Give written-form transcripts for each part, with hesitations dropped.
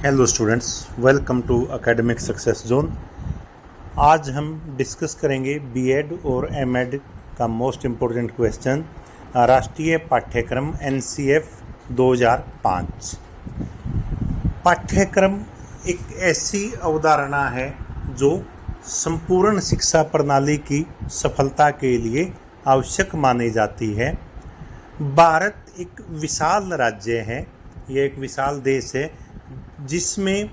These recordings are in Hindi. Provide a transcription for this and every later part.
Hello students, welcome to academic success zone. आज हम डिस्कस करेंगे बीएड और एमएड का मोस्ट इम्पोर्टेंट क्वेश्चन, राष्ट्रीय पाठ्यक्रम एनसीएफ 2005। पाठ्यक्रम एक ऐसी अवधारणा है जो संपूर्ण शिक्षा प्रणाली की सफलता के लिए आवश्यक मानी जाती है। भारत एक विशाल राज्य है, यह एक विशाल देश है जिसमें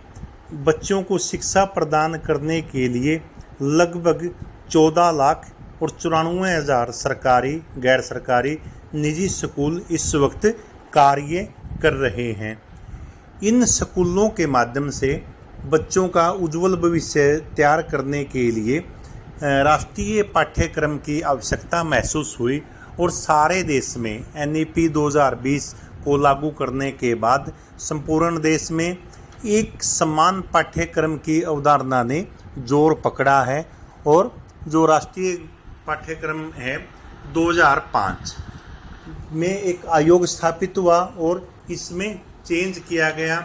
बच्चों को शिक्षा प्रदान करने के लिए लगभग 14 लाख और 94,000 सरकारी, गैर सरकारी, निजी स्कूल इस वक्त कार्य कर रहे हैं। इन स्कूलों के माध्यम से बच्चों का उज्जवल भविष्य तैयार करने के लिए राष्ट्रीय पाठ्यक्रम की आवश्यकता महसूस हुई और सारे देश में एनईपी 2020 को लागू करने के बाद संपूर्ण देश में एक समान पाठ्यक्रम की अवधारणा ने जोर पकड़ा है और जो राष्ट्रीय पाठ्यक्रम है 2005 में एक आयोग स्थापित हुआ और इसमें चेंज किया गया।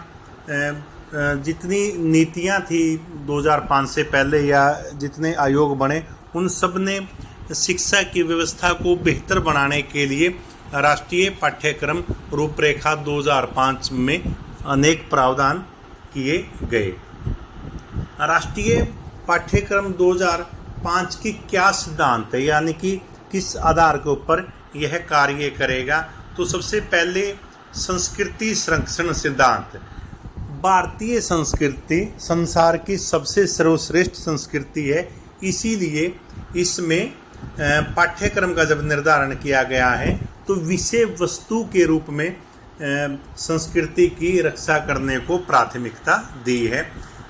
जितनी नीतियां थी 2005 से पहले या जितने आयोग बने उन सब ने शिक्षा की व्यवस्था को बेहतर बनाने के लिए राष्ट्रीय पाठ्यक्रम रूपरेखा 2005 में अनेक प्रावधान किए गए। राष्ट्रीय पाठ्यक्रम 2005 की क्या सिद्धांत है, यानी कि किस आधार के ऊपर यह कार्य करेगा? तो सबसे पहले संस्कृति संरक्षण सिद्धांत। भारतीय संस्कृति संसार की सबसे सर्वश्रेष्ठ संस्कृति है, इसीलिए इसमें पाठ्यक्रम का जब निर्धारण किया गया है तो विषय वस्तु के रूप में संस्कृति की रक्षा करने को प्राथमिकता दी है।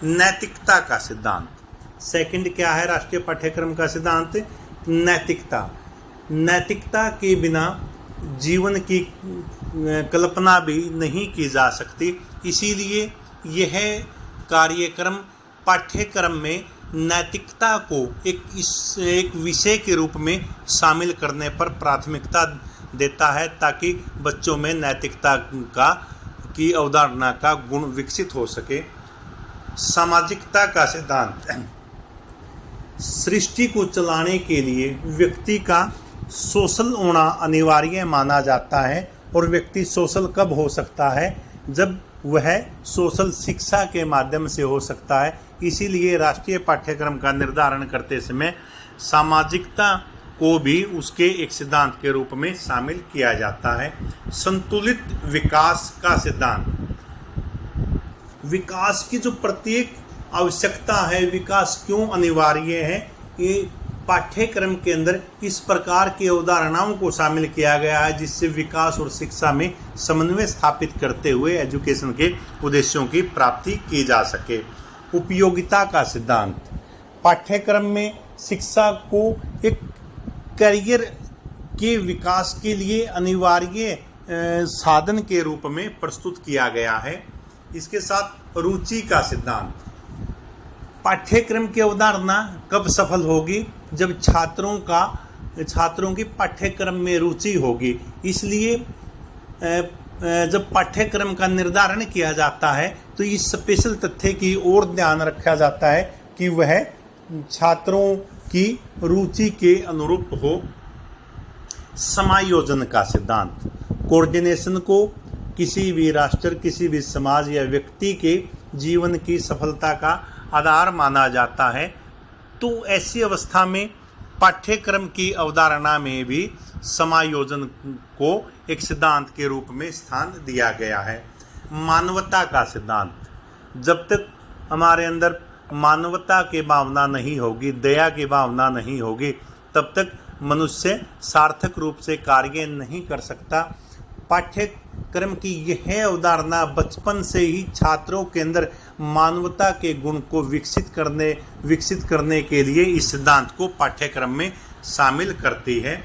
नैतिकता का सिद्धांत सेकंड क्या है राष्ट्रीय पाठ्यक्रम का सिद्धांत? नैतिकता। नैतिकता के बिना जीवन की कल्पना भी नहीं की जा सकती, इसीलिए यह कार्यक्रम पाठ्यक्रम में नैतिकता को एक विषय के रूप में शामिल करने पर प्राथमिकता देता है ताकि बच्चों में नैतिकता की अवधारणा का गुण विकसित हो सके। सामाजिकता का सिद्धांत सृष्टि को चलाने के लिए व्यक्ति का सोशल होना अनिवार्य माना जाता है और व्यक्ति सोशल कब हो सकता है? जब वह सोशल शिक्षा के माध्यम से हो सकता है। इसीलिए राष्ट्रीय पाठ्यक्रम का निर्धारण करते समय सामाजिकता को भी उसके एक सिद्धांत के रूप में शामिल किया जाता है। संतुलित विकास का सिद्धांत विकास की जो प्रत्येक आवश्यकता है, विकास क्यों अनिवार्य है, ये पाठ्यक्रम के अंदर इस प्रकार की अवधारणाओं को शामिल किया गया है जिससे विकास और शिक्षा में समन्वय स्थापित करते हुए एजुकेशन के उद्देश्यों की प्राप्ति की जा सके। उपयोगिता का सिद्धांत पाठ्यक्रम में शिक्षा को एक करियर के विकास के लिए अनिवार्य साधन के रूप में प्रस्तुत किया गया है। इसके साथ रुचि का सिद्धांत पाठ्यक्रम की अवधारणा कब सफल होगी? जब छात्रों की पाठ्यक्रम में रुचि होगी। इसलिए जब पाठ्यक्रम का निर्धारण किया जाता है तो इस स्पेशल तथ्य की ओर ध्यान रखा जाता है कि वह छात्रों की रुचि के अनुरूप हो। समायोजन का सिद्धांत कोऑर्डिनेशन को किसी भी राष्ट्र, किसी भी समाज या व्यक्ति के जीवन की सफलता का आधार माना जाता है। तो ऐसी अवस्था में पाठ्यक्रम की अवधारणा में भी समायोजन को एक सिद्धांत के रूप में स्थान दिया गया है। मानवता का सिद्धांत जब तक हमारे अंदर मानवता की भावना नहीं होगी, दया की भावना नहीं होगी, तब तक मनुष्य सार्थक रूप से कार्य नहीं कर सकता। पाठ्यक्रम की यह अवधारणा बचपन से ही छात्रों के अंदर मानवता के गुण को विकसित करने के लिए इस सिद्धांत को पाठ्यक्रम में शामिल करती है।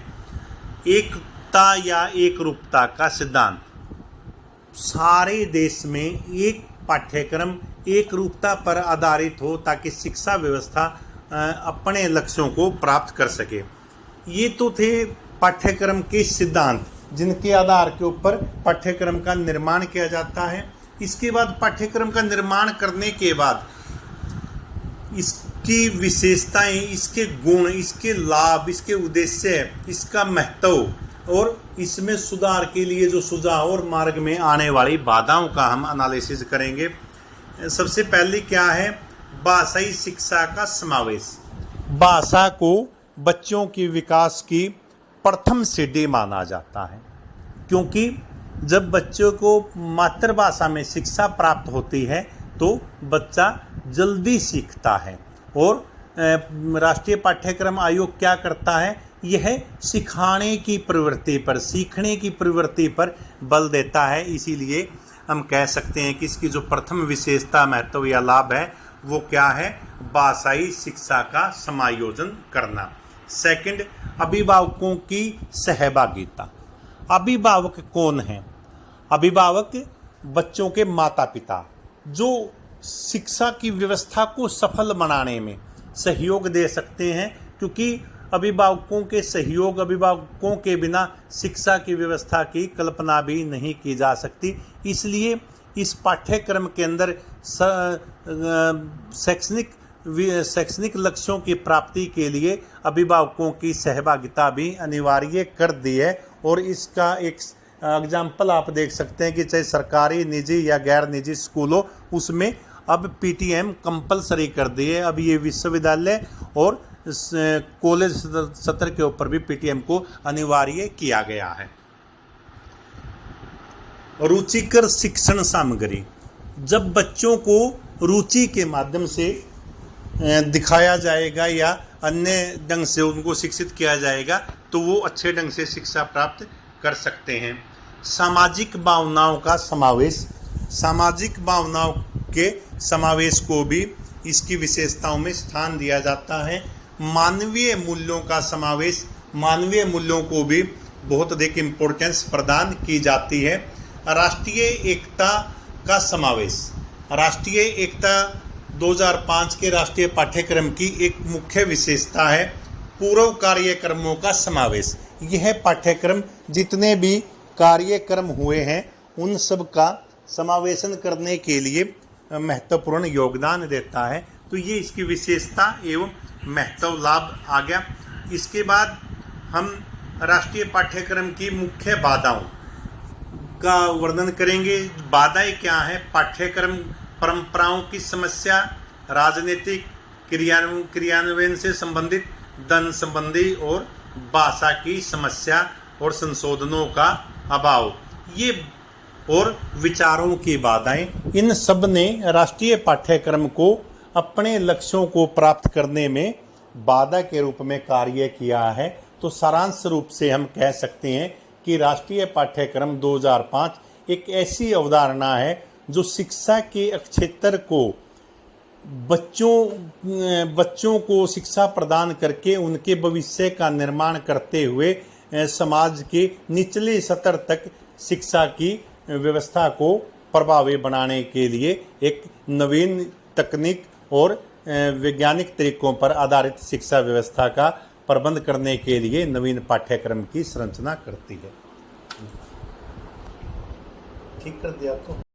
एकता या एकरूपता का सिद्धांत सारे देश में एक पाठ्यक्रम एक रूपता पर आधारित हो ताकि शिक्षा व्यवस्था अपने लक्ष्यों को प्राप्त कर सके। ये तो थे पाठ्यक्रम के सिद्धांत जिनके आधार के ऊपर पाठ्यक्रम का निर्माण किया जाता है। इसके बाद पाठ्यक्रम का निर्माण करने के बाद इसकी विशेषताएं, इसके गुण, इसके लाभ, इसके उद्देश्य, इसका महत्व और इसमें सुधार के लिए जो सुझाव और मार्ग में आने वाली बाधाओं का हम एनालिसिस करेंगे। सबसे पहले क्या है, भाषाई शिक्षा का समावेश। भाषा को बच्चों के विकास की प्रथम सीढ़ी माना जाता है, क्योंकि जब बच्चों को मातृभाषा में शिक्षा प्राप्त होती है तो बच्चा जल्दी सीखता है। और राष्ट्रीय पाठ्यक्रम आयोग क्या करता है, यह सिखाने की प्रवृत्ति पर, सीखने की प्रवृत्ति पर बल देता है। इसीलिए हम कह सकते हैं कि इसकी जो प्रथम विशेषता, महत्व या लाभ है वो क्या है, भाषाई शिक्षा का समायोजन करना। सेकंड, अभिभावकों की सहभागिता। अभिभावक कौन है? अभिभावक बच्चों के माता पिता, जो शिक्षा की व्यवस्था को सफल बनाने में सहयोग दे सकते हैं, क्योंकि अभिभावकों के सहयोग, अभिभावकों के बिना शिक्षा की व्यवस्था की कल्पना भी नहीं की जा सकती। इसलिए इस पाठ्यक्रम के अंदर शैक्षणिक लक्ष्यों की प्राप्ति के लिए अभिभावकों की सहभागिता भी अनिवार्य कर दी है। और इसका एक एग्जाम्पल आप देख सकते हैं कि चाहे सरकारी, निजी या गैर निजी स्कूल हो, उसमें अब पीटीएम कंपलसरी कर दिए। अब ये विश्वविद्यालय और कॉलेज सत्र के ऊपर भी पीटीएम को अनिवार्य किया गया है। रुचिकर शिक्षण सामग्री। जब बच्चों को रुचि के माध्यम से दिखाया जाएगा या अन्य ढंग से उनको शिक्षित किया जाएगा तो वो अच्छे ढंग से शिक्षा प्राप्त कर सकते हैं। सामाजिक भावनाओं का समावेश। सामाजिक भावनाओं के समावेश को भी इसकी विशेषताओं में स्थान दिया जाता है। मानवीय मूल्यों का समावेश। मानवीय मूल्यों को भी बहुत अधिक इम्पोर्टेंस प्रदान की जाती है। राष्ट्रीय एकता का समावेश। राष्ट्रीय एकता 2005 के राष्ट्रीय पाठ्यक्रम की एक मुख्य विशेषता है पूर्व कार्यक्रमों का समावेश। यह पाठ्यक्रम जितने भी कार्यक्रम हुए हैं उन सब का समावेशन करने के लिए महत्वपूर्ण योगदान देता है। तो ये इसकी विशेषता एवं महत्व लाभ आ गया। इसके बाद हम राष्ट्रीय पाठ्यक्रम की मुख्य बाधाओं का वर्णन करेंगे। बाधाएं क्या है? पाठ्यक्रम परंपराओं की समस्या, राजनीतिक क्रियान्वयन से संबंधित, धन संबंधी और भाषा की समस्या और संशोधनों का अभाव, ये और विचारों की बाधाएं, इन सब ने राष्ट्रीय पाठ्यक्रम को अपने लक्ष्यों को प्राप्त करने में बाधा के रूप में कार्य किया है। तो सारांश रूप से हम कह सकते हैं कि राष्ट्रीय पाठ्यक्रम 2005 एक ऐसी अवधारणा है जो शिक्षा के क्षेत्र को बच्चों को शिक्षा प्रदान करके उनके भविष्य का निर्माण करते हुए समाज के निचले स्तर तक शिक्षा की व्यवस्था को प्रभावी बनाने के लिए एक नवीन तकनीक और वैज्ञानिक तरीकों पर आधारित शिक्षा व्यवस्था का प्रबंध करने के लिए नवीन पाठ्यक्रम की संरचना करती है। ठीक कर दिया तो